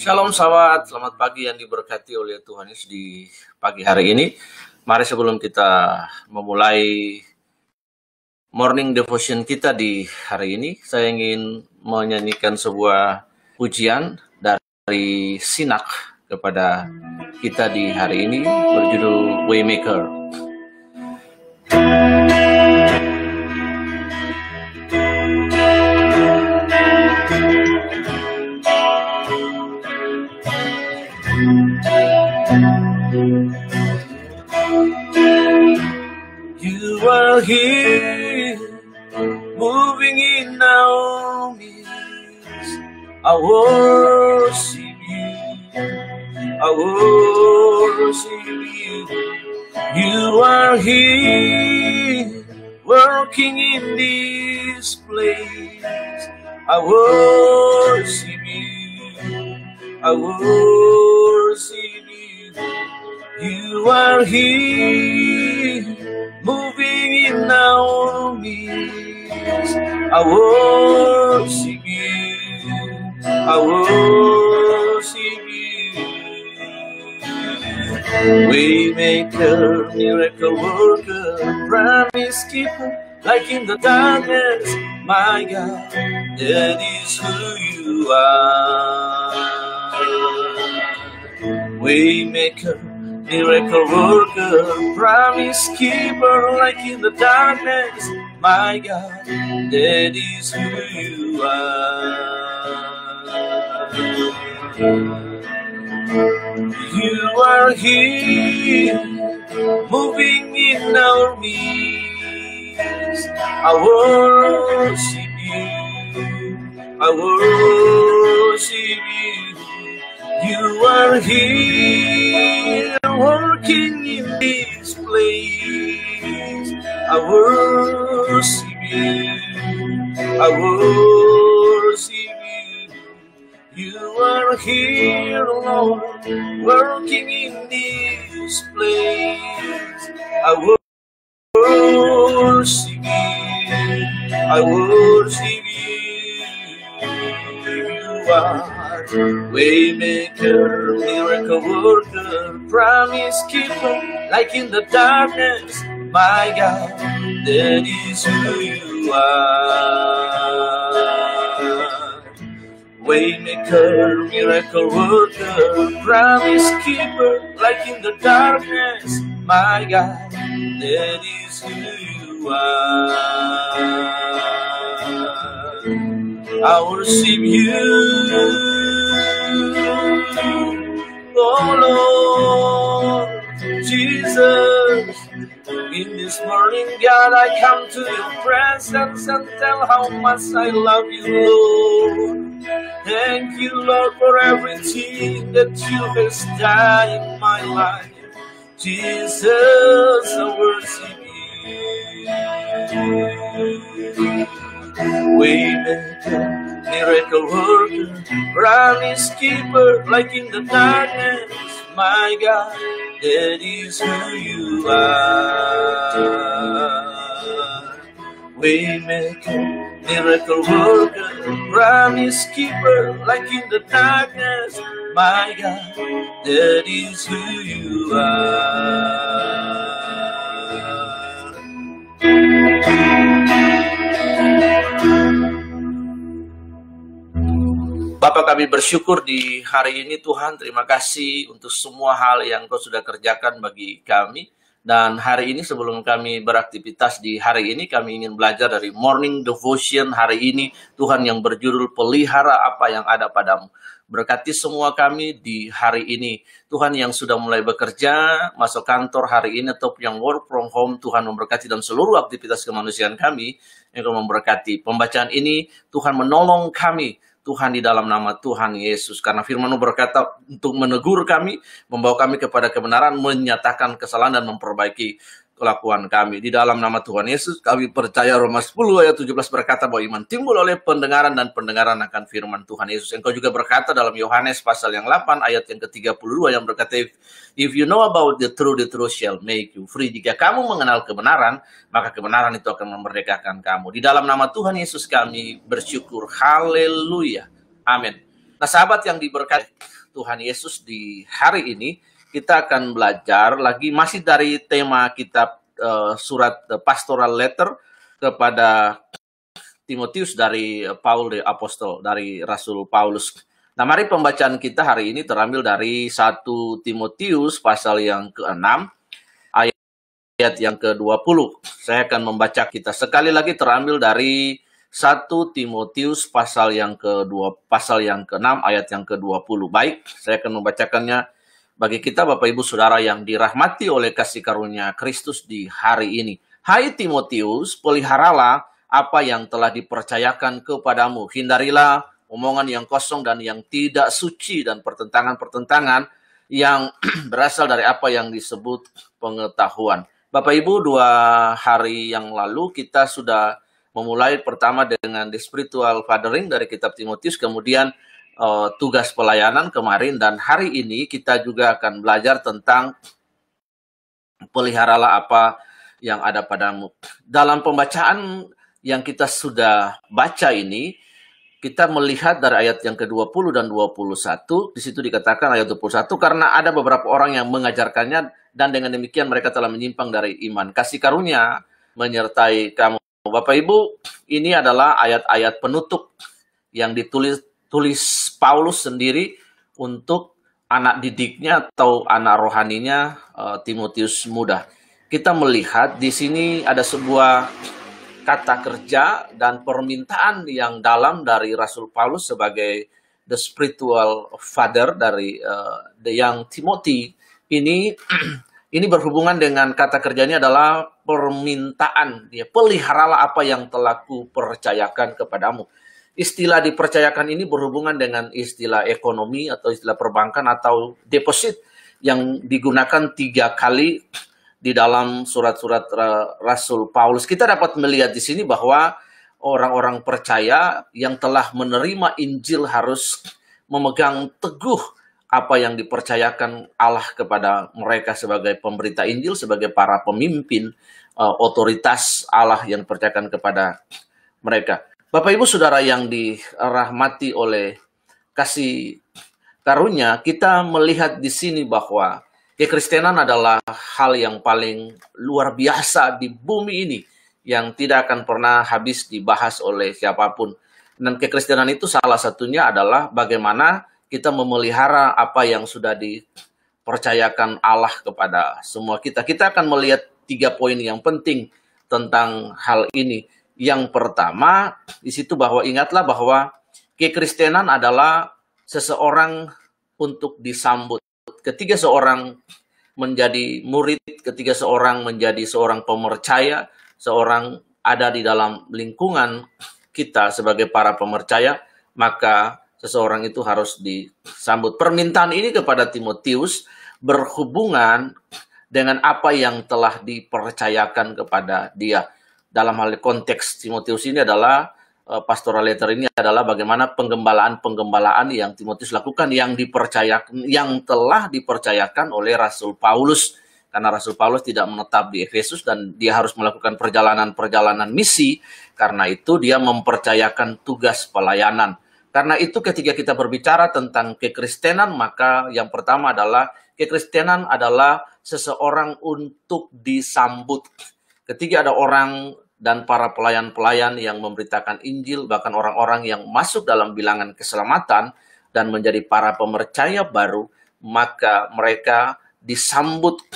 Shalom sahabat, selamat pagi yang diberkati oleh Tuhan Yesus di pagi hari ini. Mari sebelum kita memulai morning devotion kita di hari ini, saya ingin menyanyikan sebuah pujian dari Sinak kepada kita di hari ini berjudul Waymaker. You are here, moving in our midst. I worship you, I worship you. You are here, working in this place. I worship you, I worship you. You are here, moving in our midst. I worship you, I worship you. Waymaker, miracle worker, promise keeper, like in the darkness, my God, that is who you are. Waymaker, miracle worker, promise keeper, like in the darkness, my God, that is who you are. You are here, moving in our midst. I worship you, I worship you. You are here, working in this place. I worship you, I worship you. You are here, Lord, working in this place. I worship you, I worship you. You are Waymaker, miracle worker, promise keeper, like in the darkness, my God, that is who you are. Waymaker, miracle worker, promise keeper, like in the darkness, my God, that is who you are. I worship you, oh Lord Jesus. In this morning, God, I come to your presence and tell how much I love you, Lord. Thank you, Lord, for everything that you have done in my life. Jesus, I worship you. Waymaker, miracle worker, promise keeper, like in the darkness, my God, that is who you are. Waymaker, miracle worker, promise keeper, like in the darkness, my God, that is who you are. Bapak, kami bersyukur di hari ini Tuhan, terima kasih untuk semua hal yang Kau sudah kerjakan bagi kami. Dan hari ini sebelum kami beraktivitas di hari ini, kami ingin belajar dari morning devotion hari ini, Tuhan yang berjudul pelihara apa yang ada padamu. Berkati semua kami di hari ini. Tuhan yang sudah mulai bekerja, masuk kantor hari ini, atau yang work from home, Tuhan memberkati dan seluruh aktivitas kemanusiaan kami, yang memberkati. Pembacaan ini, Tuhan menolong kami, Tuhan, di dalam nama Tuhan Yesus. Karena firman-Mu berkata untuk menegur kami, membawa kami kepada kebenaran, menyatakan kesalahan dan memperbaiki kelakuan kami. Di dalam nama Tuhan Yesus, kami percaya Roma 10 ayat 17 berkata bahwa iman timbul oleh pendengaran dan pendengaran akan firman Tuhan Yesus. Engkau juga berkata dalam Yohanes pasal yang 8 ayat yang ke-32 yang berkata, If you know about the truth shall make you free. Jika kamu mengenal kebenaran, maka kebenaran itu akan memerdekakan kamu. Di dalam nama Tuhan Yesus kami bersyukur. Haleluya. Amin. Nah, sahabat yang diberkati, Tuhan Yesus di hari ini kita akan belajar lagi masih dari tema kitab surat pastoral letter kepada Timotius dari Paul the Apostle, dari Rasul Paulus. Nah, mari pembacaan kita hari ini terambil dari 1 Timotius pasal yang ke-6 ayat yang ke-20. Saya akan membaca kita sekali lagi terambil dari 1 Timotius pasal yang ke-6 ayat yang ke-20. Baik, saya akan membacakannya bagi kita Bapak Ibu Saudara yang dirahmati oleh kasih karunia Kristus di hari ini. Hai Timotius, peliharalah apa yang telah dipercayakan kepadamu. Hindarilah omongan yang kosong dan yang tidak suci dan pertentangan-pertentangan yang berasal dari apa yang disebut pengetahuan. Bapak Ibu, 2 hari yang lalu kita sudah memulai pertama dengan the spiritual fathering dari kitab Timotius, kemudian tugas pelayanan kemarin, dan hari ini kita juga akan belajar tentang peliharalah apa yang ada padamu. Dalam pembacaan yang kita sudah baca ini, kita melihat dari ayat yang ke-20 dan 21, di situ dikatakan ayat 21, karena ada beberapa orang yang mengajarkannya, dan dengan demikian mereka telah menyimpang dari iman. Kasih karunia menyertai kamu. Bapak Ibu, ini adalah ayat-ayat penutup yang ditulis Paulus sendiri untuk anak didiknya atau anak rohaninya Timotius muda. Kita melihat di sini ada sebuah kata kerja dan permintaan yang dalam dari Rasul Paulus sebagai the spiritual father dari the young Timothy. Ini berhubungan dengan kata kerjanya adalah permintaan. Dia peliharalah apa yang telah kupercayakan kepadamu. Istilah dipercayakan ini berhubungan dengan istilah ekonomi atau istilah perbankan atau deposit yang digunakan 3 kali di dalam surat-surat Rasul Paulus. Kita dapat melihat di sini bahwa orang-orang percaya yang telah menerima Injil harus memegang teguh apa yang dipercayakan Allah kepada mereka sebagai pemberita Injil, sebagai para pemimpin, otoritas Allah yang dipercayakan kepada mereka. Bapak Ibu Saudara yang dirahmati oleh kasih karunia, kita melihat di sini bahwa kekristenan adalah hal yang paling luar biasa di bumi ini, yang tidak akan pernah habis dibahas oleh siapapun. Dan kekristenan itu salah satunya adalah bagaimana kita memelihara apa yang sudah dipercayakan Allah kepada semua kita. Kita akan melihat 3 poin yang penting tentang hal ini. Yang pertama, di situ bahwa ingatlah bahwa kekristenan adalah seseorang untuk disambut. Ketika seorang menjadi murid, ketika seorang menjadi seorang pemercaya, seorang ada di dalam lingkungan kita sebagai para pemercaya, maka seseorang itu harus disambut. Permintaan ini kepada Timotius berhubungan dengan apa yang telah dipercayakan kepada dia. Dalam hal konteks Timotius ini adalah pastoral letter ini adalah bagaimana penggembalaan yang Timotius lakukan yang telah dipercayakan oleh Rasul Paulus. Karena Rasul Paulus tidak menetap di Efesus dan dia harus melakukan perjalanan-perjalanan misi, karena itu dia mempercayakan tugas pelayanan. Karena itu ketika kita berbicara tentang kekristenan, maka yang pertama adalah kekristenan adalah seseorang untuk disambut. Ketika ada orang dan para pelayan-pelayan yang memberitakan Injil, bahkan orang-orang yang masuk dalam bilangan keselamatan dan menjadi para pemercaya baru, maka mereka disambut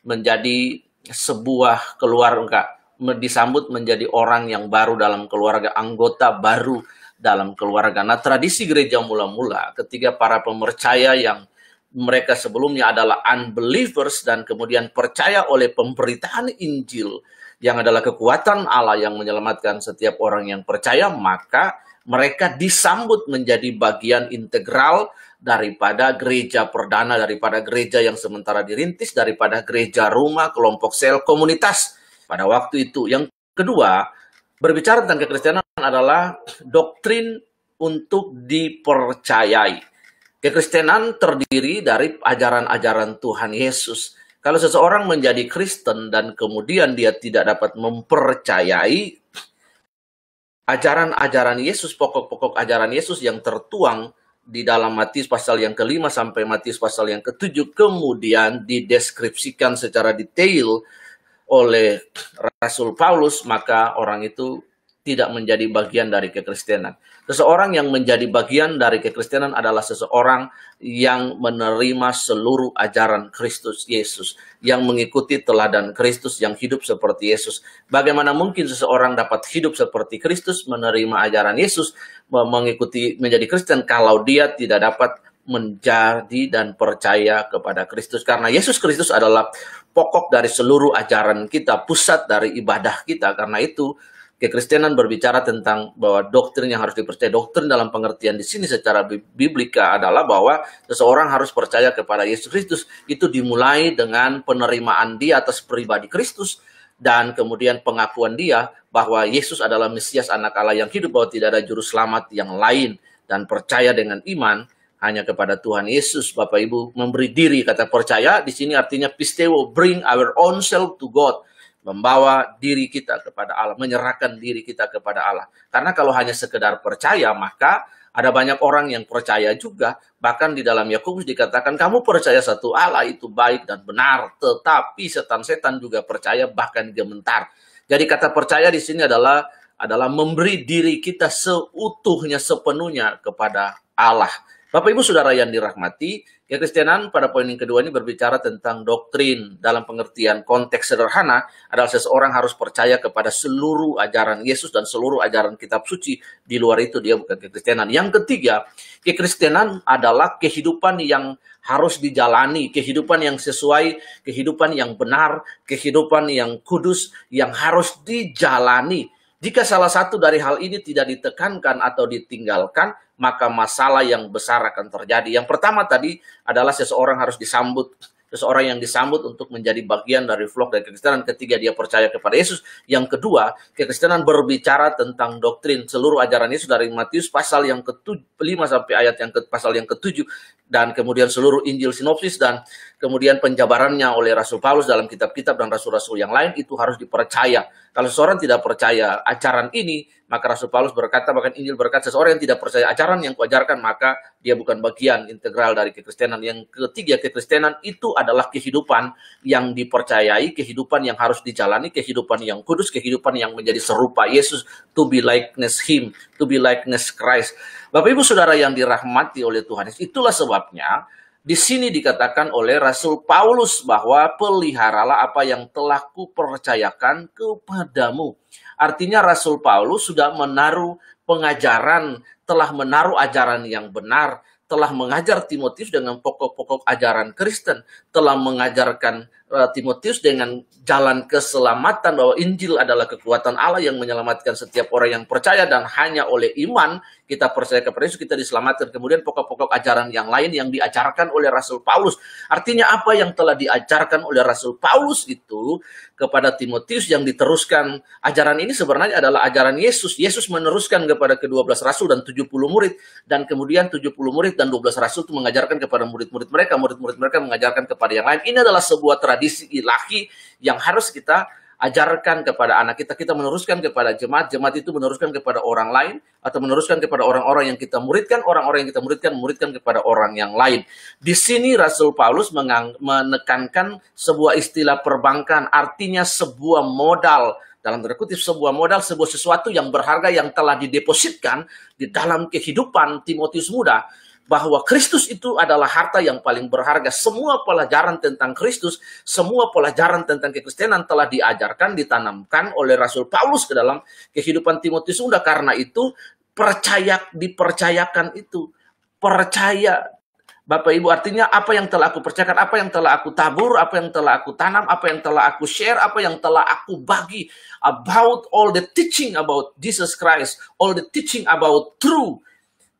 menjadi sebuah keluarga, disambut menjadi orang yang baru dalam keluarga, anggota baru dalam keluarga. Nah, tradisi gereja mula-mula ketika para pemercaya yang mereka sebelumnya adalah unbelievers dan kemudian percaya oleh pemberitaan Injil yang adalah kekuatan Allah yang menyelamatkan setiap orang yang percaya, maka mereka disambut menjadi bagian integral daripada gereja perdana, daripada gereja yang sementara dirintis, daripada gereja rumah, kelompok sel, komunitas pada waktu itu. Yang kedua, berbicara tentang kekristenan adalah doktrin untuk dipercayai. Kekristenan terdiri dari ajaran-ajaran Tuhan Yesus. Kalau seseorang menjadi Kristen dan kemudian dia tidak dapat mempercayai ajaran-ajaran Yesus, pokok-pokok ajaran Yesus yang tertuang di dalam Matius pasal yang ke-5 sampai Matius pasal yang ke-7 kemudian dideskripsikan secara detail oleh Rasul Paulus, maka orang itu tidak menjadi bagian dari kekristenan. Seseorang yang menjadi bagian dari kekristenan adalah seseorang yang menerima seluruh ajaran Kristus Yesus, yang mengikuti teladan Kristus, yang hidup seperti Yesus. Bagaimana mungkin seseorang dapat hidup seperti Kristus, menerima ajaran Yesus, mengikuti menjadi Kristen kalau dia tidak dapat menjadi dan percaya kepada Kristus? Karena Yesus Kristus adalah pokok dari seluruh ajaran kita, pusat dari ibadah kita. Karena itu kekristenan berbicara tentang bahwa doktrin yang harus dipercaya. Doktrin dalam pengertian di sini secara biblika adalah bahwa seseorang harus percaya kepada Yesus Kristus. Itu dimulai dengan penerimaan dia atas pribadi Kristus dan kemudian pengakuan dia bahwa Yesus adalah Mesias, anak Allah yang hidup, bahwa tidak ada juru selamat yang lain, dan percaya dengan iman hanya kepada Tuhan Yesus. Bapak Ibu, memberi diri, kata percaya di sini artinya pisteo, bring our own self to God. Membawa diri kita kepada Allah, menyerahkan diri kita kepada Allah. Karena kalau hanya sekedar percaya, maka ada banyak orang yang percaya juga. Bahkan di dalam Yakobus dikatakan, kamu percaya satu Allah itu baik dan benar, tetapi setan-setan juga percaya, bahkan gementar. Jadi kata percaya di sini adalah memberi diri kita seutuhnya, sepenuhnya kepada Allah. Bapak Ibu Saudara yang dirahmati, kekristenan pada poin yang kedua ini berbicara tentang doktrin. Dalam pengertian konteks sederhana adalah seseorang harus percaya kepada seluruh ajaran Yesus dan seluruh ajaran kitab suci. Di luar itu dia bukan kekristenan. Yang ketiga, kekristenan adalah kehidupan yang harus dijalani, kehidupan yang sesuai, kehidupan yang benar, kehidupan yang kudus, yang harus dijalani. Jika salah satu dari hal ini tidak ditekankan atau ditinggalkan, maka masalah yang besar akan terjadi. Yang pertama tadi adalah seseorang harus disambut. Seseorang yang disambut untuk menjadi bagian dari flock dari kekristenan ketika dia percaya kepada Yesus. Yang kedua, kekristenan berbicara tentang doktrin. Seluruh ajaran Yesus dari Matius pasal yang ke-5 sampai ayat pasal yang ke-7. Dan kemudian seluruh Injil sinopsis dan kemudian penjabarannya oleh Rasul Paulus dalam kitab-kitab dan rasul-rasul yang lain itu harus dipercaya. Kalau seseorang tidak percaya ajaran ini, maka Rasul Paulus berkata, bahkan Injil berkata, seseorang yang tidak percaya ajaran yang kuajarkan, maka dia bukan bagian integral dari kekristenan. Yang ketiga, kekristenan itu adalah kehidupan yang dipercayai, kehidupan yang harus dijalani, kehidupan yang kudus, kehidupan yang menjadi serupa Yesus, to be likeness Him, to be likeness Christ. Bapak Ibu Saudara yang dirahmati oleh Tuhan, itulah sebabnya di sini dikatakan oleh Rasul Paulus bahwa peliharalah apa yang telah kupercayakan kepadamu. Artinya Rasul Paulus sudah menaruh pengajaran, telah menaruh ajaran yang benar, telah mengajar Timotius dengan pokok-pokok ajaran Kristen, telah mengajarkan Timotius dengan jalan keselamatan, bahwa Injil adalah kekuatan Allah yang menyelamatkan setiap orang yang percaya, dan hanya oleh iman kita percaya kepada Yesus kita diselamatkan. Kemudian pokok-pokok ajaran yang lain yang diajarkan oleh Rasul Paulus. Artinya apa yang telah diajarkan oleh Rasul Paulus itu kepada Timotius yang diteruskan, ajaran ini sebenarnya adalah ajaran Yesus. Yesus meneruskan kepada ke-12 rasul dan 70 murid, dan kemudian 70 murid dan 12 rasul itu mengajarkan kepada murid-murid mereka, murid-murid mereka mengajarkan kepada yang lain. Ini adalah sebuah tradisi ilahi yang harus kita ajarkan kepada anak kita, kita meneruskan kepada jemaat, jemaat itu meneruskan kepada orang lain, atau meneruskan kepada orang-orang yang kita muridkan, orang-orang yang kita muridkan kepada orang yang lain. Di sini Rasul Paulus menekankan sebuah istilah perbankan, artinya sebuah modal, dalam tanda kutip sebuah modal, sebuah sesuatu yang berharga yang telah didepositkan di dalam kehidupan Timotius muda, bahwa Kristus itu adalah harta yang paling berharga. Semua pelajaran tentang Kristus, semua pelajaran tentang kekristenan telah diajarkan, ditanamkan oleh Rasul Paulus ke dalam kehidupan Timotius muda. Karena itu dipercayakan itu. Percaya, Bapak Ibu, artinya apa yang telah aku percayakan, apa yang telah aku tabur, apa yang telah aku tanam, apa yang telah aku share, apa yang telah aku bagi, about all the teaching about Jesus Christ, all the teaching about truth.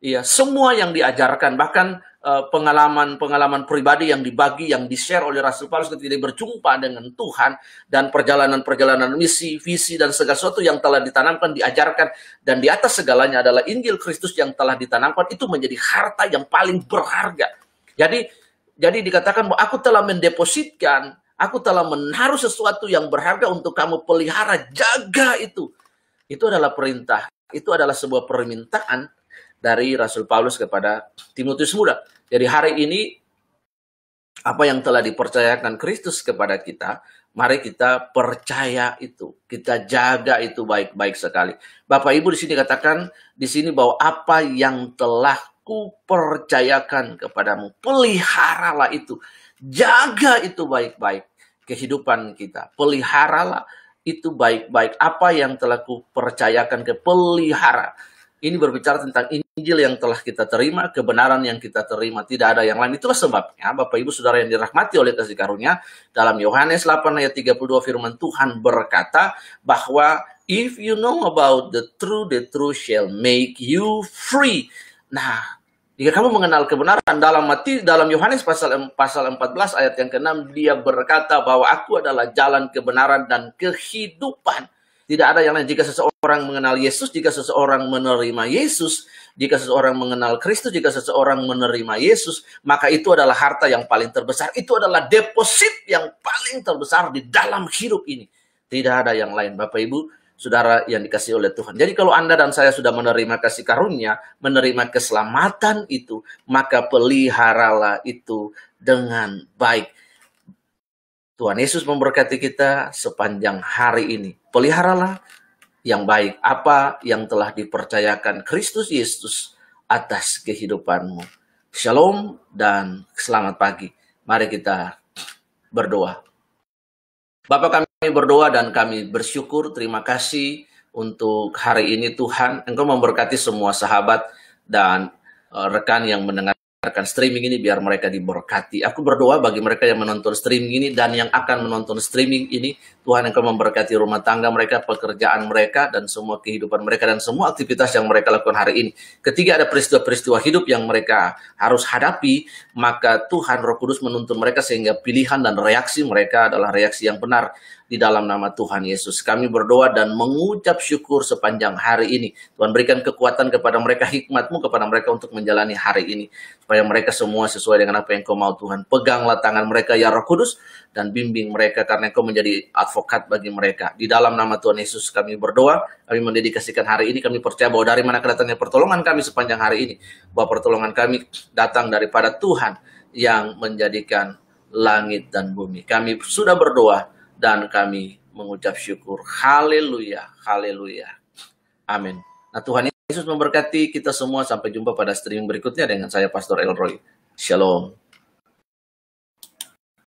Iya, semua yang diajarkan, bahkan pengalaman-pengalaman pribadi yang dibagi, yang di-share oleh Rasul Paulus ketika dia berjumpa dengan Tuhan, dan perjalanan-perjalanan misi, visi, dan segala sesuatu yang telah ditanamkan, diajarkan, dan di atas segalanya adalah Injil Kristus yang telah ditanamkan, itu menjadi harta yang paling berharga. Jadi dikatakan bahwa aku telah mendepositkan, aku telah menaruh sesuatu yang berharga untuk kamu pelihara, jaga itu. Itu adalah perintah, itu adalah sebuah permintaan dari Rasul Paulus kepada Timotius muda. Jadi hari ini apa yang telah dipercayakan Kristus kepada kita, mari kita percaya itu, kita jaga itu baik-baik sekali. Bapak Ibu di sini katakan di sini bahwa apa yang telah kupercayakan kepadamu, peliharalah itu, jaga itu baik-baik kehidupan kita, peliharalah itu baik-baik apa yang telah kupercayakan ke pelihara. Ini berbicara tentang Injil yang telah kita terima, kebenaran yang kita terima, tidak ada yang lain. Itulah sebabnya, Bapak Ibu Saudara yang dirahmati oleh kasih karunia, dalam Yohanes 8 ayat 32 firman Tuhan berkata bahwa if you know about the truth shall make you free. Nah, jika kamu mengenal kebenaran, dalam Yohanes pasal 14 ayat yang ke-6, dia berkata bahwa aku adalah jalan kebenaran dan kehidupan. Tidak ada yang lain. Jika seseorang mengenal Yesus, jika seseorang menerima Yesus, jika seseorang mengenal Kristus, jika seseorang menerima Yesus, maka itu adalah harta yang paling terbesar. Itu adalah deposit yang paling terbesar di dalam hidup ini. Tidak ada yang lain, Bapak Ibu, Saudara yang dikasihi oleh Tuhan. Jadi kalau Anda dan saya sudah menerima kasih karunia, menerima keselamatan itu, maka peliharalah itu dengan baik. Tuhan Yesus memberkati kita sepanjang hari ini. Peliharalah yang baik apa yang telah dipercayakan Kristus Yesus atas kehidupanmu. Shalom dan selamat pagi. Mari kita berdoa. Bapa, kami berdoa dan kami bersyukur, terima kasih untuk hari ini Tuhan. Engkau memberkati semua sahabat dan rekan yang mendengarkan streaming ini, biar mereka diberkati. Aku berdoa bagi mereka yang menonton streaming ini dan yang akan menonton streaming ini, Tuhan Engkau memberkati rumah tangga mereka, pekerjaan mereka, dan semua kehidupan mereka, dan semua aktivitas yang mereka lakukan hari ini. Ketika ada peristiwa-peristiwa hidup yang mereka harus hadapi, maka Tuhan Roh Kudus menuntun mereka sehingga pilihan dan reaksi mereka adalah reaksi yang benar. Di dalam nama Tuhan Yesus, kami berdoa dan mengucap syukur sepanjang hari ini. Tuhan berikan kekuatan kepada mereka, hikmat-Mu kepada mereka untuk menjalani hari ini. Supaya mereka semua sesuai dengan apa yang Kau mau, Tuhan. Peganglah tangan mereka, ya Roh Kudus, dan bimbing mereka karena Kau menjadi advokat bagi mereka. Di dalam nama Tuhan Yesus kami berdoa, kami mendedikasikan hari ini, kami percaya bahwa dari mana kedatangannya pertolongan kami sepanjang hari ini. Bahwa pertolongan kami datang daripada Tuhan yang menjadikan langit dan bumi. Kami sudah berdoa dan kami mengucap syukur. Haleluya, haleluya. Amin. Nah, Tuhan Yesus memberkati kita semua. Sampai jumpa pada streaming berikutnya dengan saya, Pastor Elroy. Shalom.